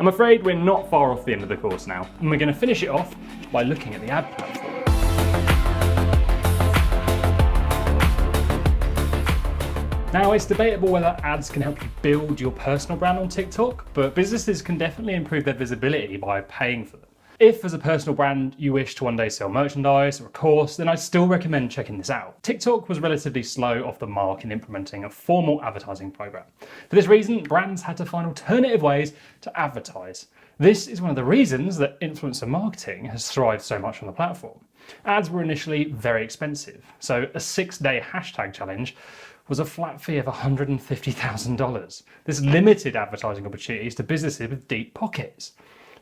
I'm afraid we're not far off the end of the course now, and we're going to finish it off by looking at the ad platform. Now, it's debatable whether ads can help you build your personal brand on TikTok, but businesses can definitely improve their visibility by paying for them. If, as a personal brand, you wish to one day sell merchandise or a course, then I'd still recommend checking this out. TikTok was relatively slow off the mark in implementing a formal advertising program. For this reason, brands had to find alternative ways to advertise. This is one of the reasons that influencer marketing has thrived so much on the platform. Ads were initially very expensive, so a 6-day hashtag challenge was a flat fee of $150,000. This limited advertising opportunities to businesses with deep pockets.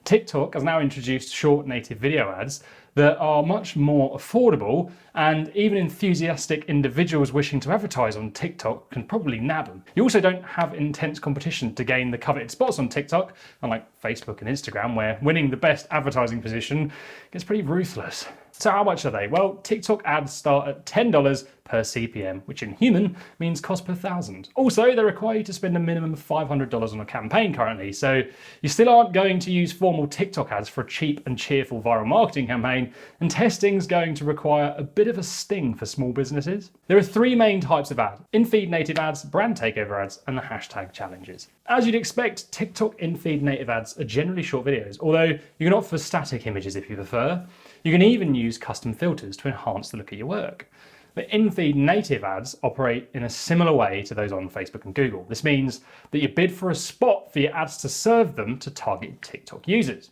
TikTok has now introduced short native video ads that are much more affordable, and even enthusiastic individuals wishing to advertise on TikTok can probably nab them. You also don't have intense competition to gain the coveted spots on TikTok, unlike Facebook and Instagram, where winning the best advertising position gets pretty ruthless. So how much are they? Well, TikTok ads start at $10 per CPM, which in human means cost per thousand. Also, they require you to spend a minimum of $500 on a campaign currently, so you still aren't going to use formal TikTok ads for a cheap and cheerful viral marketing campaign, and testing's going to require a bit of a sting for small businesses. There are 3 main types of ads: in-feed native ads, brand takeover ads, and the hashtag challenges. As you'd expect, TikTok in-feed native ads are generally short videos, although you can opt for static images if you prefer. You can even use custom filters to enhance the look of your work. The in-feed native ads operate in a similar way to those on Facebook and Google. This means that you bid for a spot for your ads to serve them to target TikTok users.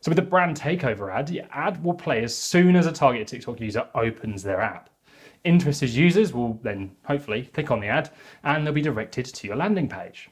So with the brand takeover ad, your ad will play as soon as a targeted TikTok user opens their app. Interested users will then hopefully click on the ad and they'll be directed to your landing page.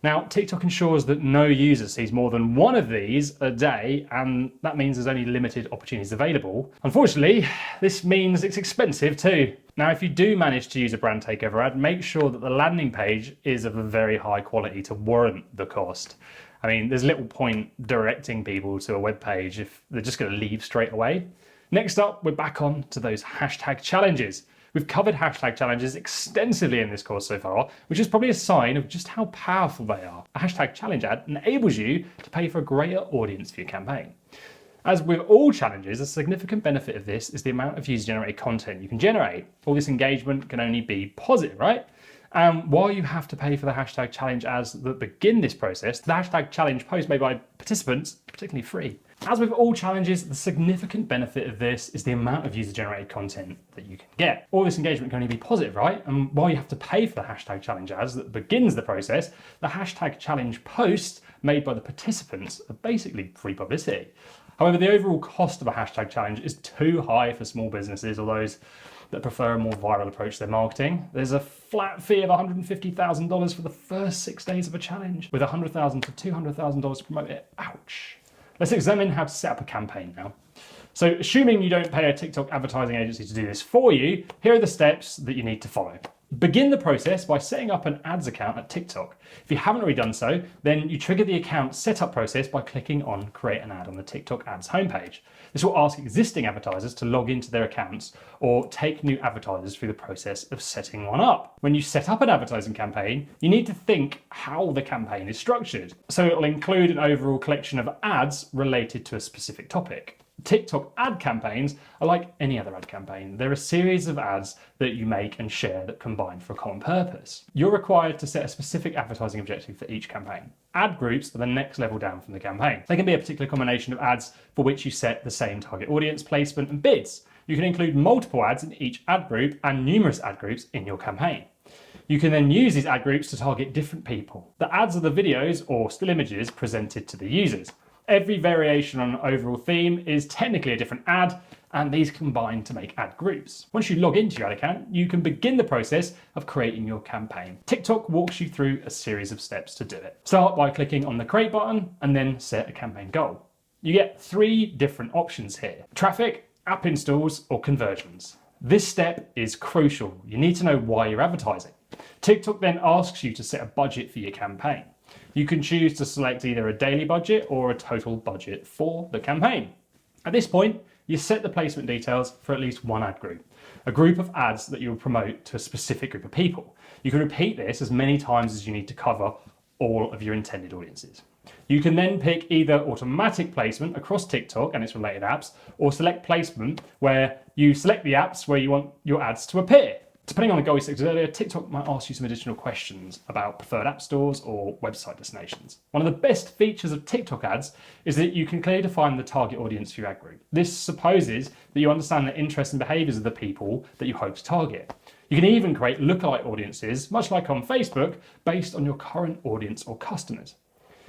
Now, TikTok ensures that no user sees more than one of these a day, and that means there's only limited opportunities available. Unfortunately, this means it's expensive too. Now, if you do manage to use a brand takeover ad, make sure that the landing page is of a very high quality to warrant the cost. I mean, there's little point directing people to a web page if they're just going to leave straight away. Next up, we're back on to those hashtag challenges. We've covered hashtag challenges extensively in this course so far, which is probably a sign of just how powerful they are. A hashtag challenge ad enables you to pay for a greater audience for your campaign. As with all challenges, a significant benefit of this is the amount of user-generated content you can generate. All this engagement can only be positive, right? And while you have to pay for the hashtag challenge ads that begin this process, the hashtag challenge posts made by participants are particularly free. As with all challenges, the significant benefit of this is the amount of user-generated content that you can get. All this engagement can only be positive, right? And while you have to pay for the hashtag challenge ads that begins the process, the hashtag challenge posts made by the participants are basically free publicity. However, the overall cost of a hashtag challenge is too high for small businesses or those that prefer a more viral approach to their marketing. There's a flat fee of $150,000 for the first 6 days of a challenge, with $100,000 to $200,000 to promote it. Ouch. Let's examine how to set up a campaign now. So assuming you don't pay a TikTok advertising agency to do this for you, here are the steps that you need to follow. Begin the process by setting up an ads account at TikTok. If you haven't already done so, then you trigger the account setup process by clicking on create an ad on the TikTok ads homepage. This will ask existing advertisers to log into their accounts or take new advertisers through the process of setting one up. When you set up an advertising campaign, you need to think how the campaign is structured. So it will include an overall collection of ads related to a specific topic. TikTok ad campaigns are like any other ad campaign. They're a series of ads that you make and share that combine for a common purpose. You're required to set a specific advertising objective for each campaign. Ad groups are the next level down from the campaign. They can be a particular combination of ads for which you set the same target audience, placement, and bids. You can include multiple ads in each ad group and numerous ad groups in your campaign. You can then use these ad groups to target different people. The ads are the videos or still images presented to the users. Every variation on an overall theme is technically a different ad, and these combine to make ad groups. Once you log into your ad account, you can begin the process of creating your campaign. TikTok walks you through a series of steps to do it. Start by clicking on the create button and then set a campaign goal. You get 3 different options here: traffic, app installs, or conversions. This step is crucial. You need to know why you're advertising. TikTok then asks you to set a budget for your campaign. You can choose to select either a daily budget or a total budget for the campaign. At this point, you set the placement details for at least one ad group, a group of ads that you will promote to a specific group of people. You can repeat this as many times as you need to cover all of your intended audiences. You can then pick either automatic placement across TikTok and its related apps, or select placement where you select the apps where you want your ads to appear. Depending on the goal you selected earlier, TikTok might ask you some additional questions about preferred app stores or website destinations. One of the best features of TikTok ads is that you can clearly define the target audience for your ad group. This supposes that you understand the interests and behaviours of the people that you hope to target. You can even create lookalike audiences, much like on Facebook, based on your current audience or customers.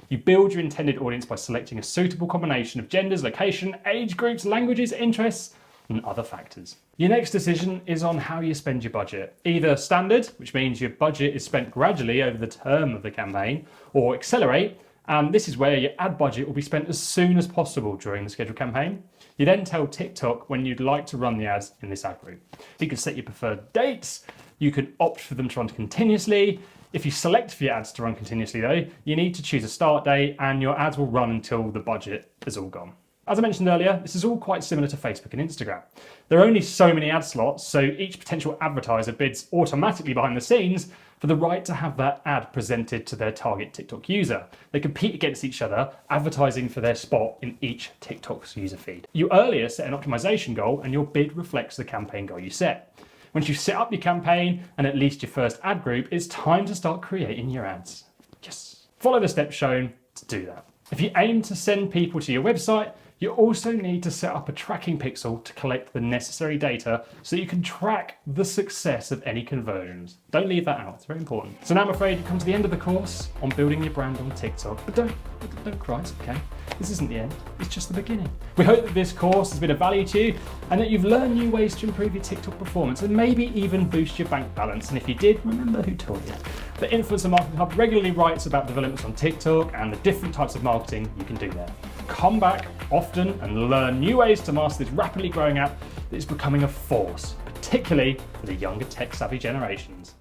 You build your intended audience by selecting a suitable combination of genders, location, age groups, languages, interests, and other factors. Your next decision is on how you spend your budget. Either standard, which means your budget is spent gradually over the term of the campaign, or accelerate, and this is where your ad budget will be spent as soon as possible during the scheduled campaign. You then tell TikTok when you'd like to run the ads in this ad group. You can set your preferred dates, you can opt for them to run continuously. If you select for your ads to run continuously though, you need to choose a start date and your ads will run until the budget is all gone. As I mentioned earlier, this is all quite similar to Facebook and Instagram. There are only so many ad slots, so each potential advertiser bids automatically behind the scenes for the right to have that ad presented to their target TikTok user. They compete against each other, advertising for their spot in each TikTok's user feed. You earlier set an optimization goal and your bid reflects the campaign goal you set. Once you've set up your campaign and at least your first ad group, it's time to start creating your ads. Yes. Follow the steps shown to do that. If you aim to send people to your website, you also need to set up a tracking pixel to collect the necessary data so you can track the success of any conversions. Don't leave that out, it's very important. So now I'm afraid you've come to the end of the course on building your brand on TikTok, but don't cry, it's okay. This isn't the end, it's just the beginning. We hope that this course has been of value to you and that you've learned new ways to improve your TikTok performance and maybe even boost your bank balance. And if you did, remember who told you. The Influencer Marketing Hub regularly writes about developments on TikTok and the different types of marketing you can do there. Come back often and learn new ways to master this rapidly growing app that is becoming a force, particularly for the younger tech-savvy generations.